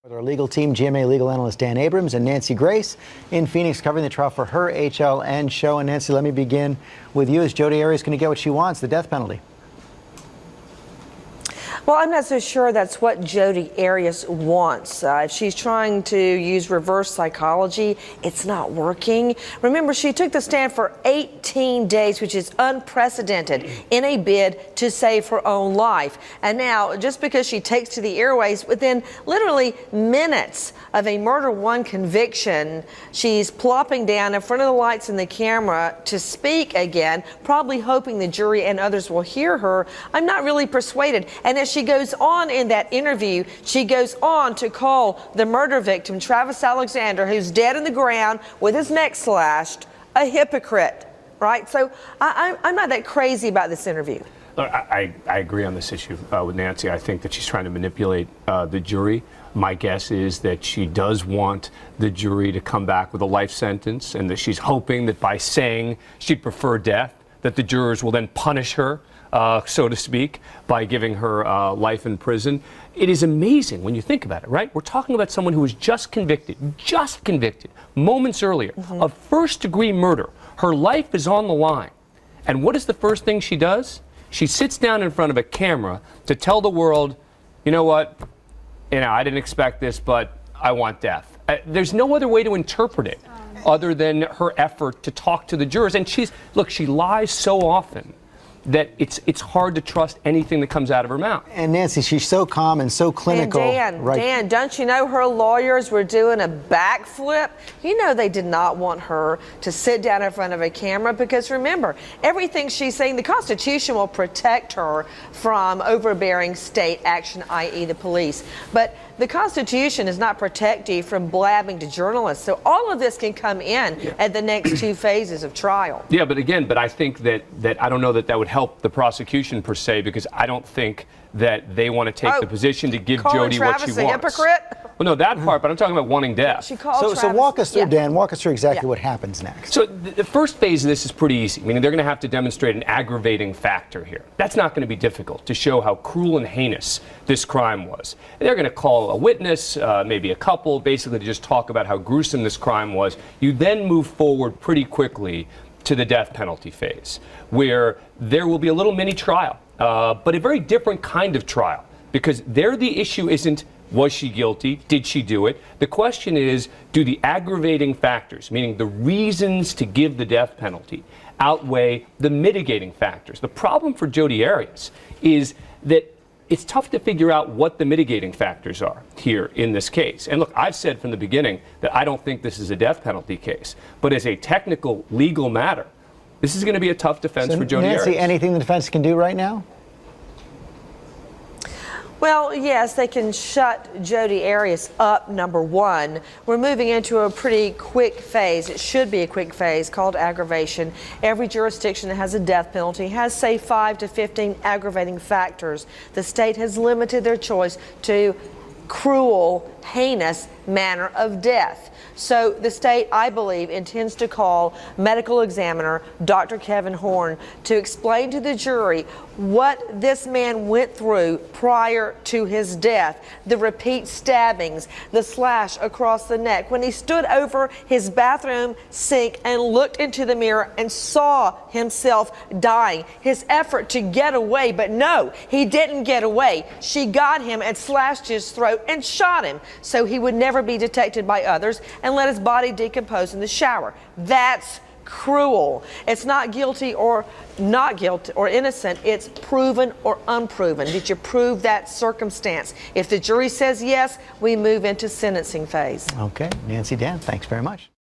With our legal team, GMA legal analyst Dan Abrams and Nancy Grace in Phoenix covering the trial for her HLN show. And Nancy, let me begin with you. Is Jodi Arias going to get what she wants, the death penalty? Well, I'm not so sure that's what Jodi Arias wants. If she's trying to use reverse psychology, it's not working. Remember, she took the stand for 18 days, which is unprecedented, in a bid to save her own life. And now, just because she takes to the airways within literally minutes of a murder one conviction, she's plopping down in front of the lights and the camera to speak again, probably hoping the jury and others will hear her. I'm not really persuaded. And as she goes on in that interview, she goes on to call the murder victim, Travis Alexander, who's dead in the ground with his neck slashed, a hypocrite, right? So I'm not that crazy about this interview. Look, I agree on this issue with Nancy. I think that she's trying to manipulate the jury. My guess is that she does want the jury to come back with a life sentence, and that she's hoping that by saying she'd prefer death, that the jurors will then punish her, so to speak, by giving her life in prison. It is amazing when you think about it, right? We're talking about someone who was just convicted moments earlier of first-degree murder. Her life is on the line. And what is the first thing she does? She sits down in front of a camera to tell the world, you know what, I didn't expect this, but I want death. There's no other way to interpret it other than her effort to talk to the jurors. And she lies so often that it's hard to trust anything that comes out of her mouth. And Nancy, she's so calm and so clinical. And Dan, don't you know her lawyers were doing a backflip? You know they did not want her to sit down in front of a camera, because remember, everything she's saying, the Constitution will protect her from overbearing state action, i.e. the police. But the Constitution does not protect you from blabbing to journalists. So all of this can come in at the next two phases of trial. Yeah, but I think that I don't know that would help the prosecution per se, because I don't think that they want to take the position to give Jodi what she wants. A hypocrite? Well, no, that part, but I'm talking about wanting death. So walk us through, Dan, walk us through exactly what happens next. So the first phase of this is pretty easy. Meaning they're going to have to demonstrate an aggravating factor here. That's not going to be difficult to show how cruel and heinous this crime was. And they're going to call a witness, maybe a couple, basically to just talk about how gruesome this crime was. You then move forward pretty quickly to the death penalty phase, where there will be a little mini trial, but a very different kind of trial, because there the issue isn't was she guilty, did she do it? The question is, do the aggravating factors, meaning the reasons to give the death penalty, outweigh the mitigating factors? The problem for Jodi Arias is that it's tough to figure out what the mitigating factors are here in this case. And look, I've said from the beginning that I don't think this is a death penalty case. But as a technical, legal matter, this is going to be a tough defense for Jodi Arias. Nancy, anything the defense can do right now? Well, yes, they can shut Jodi Arias up, number one. We're moving into a pretty quick phase. It should be a quick phase called aggravation. Every jurisdiction that has a death penalty has, say, 5 to 15 aggravating factors. The state has limited their choice to cruel, heinous manner of death. So the state, I believe, intends to call medical examiner Dr. Kevin Horn to explain to the jury what this man went through prior to his death. The repeat stabbings, the slash across the neck, when he stood over his bathroom sink and looked into the mirror and saw himself dying. His effort to get away, but no, he didn't get away. She got him and slashed his throat and shot him so he would never be detected by others and let his body decompose in the shower. That's cruel. It's not guilty or not guilty or innocent. It's proven or unproven. Did you prove that circumstance? If the jury says yes, we move into sentencing phase. Okay. Nancy, Dan, thanks very much.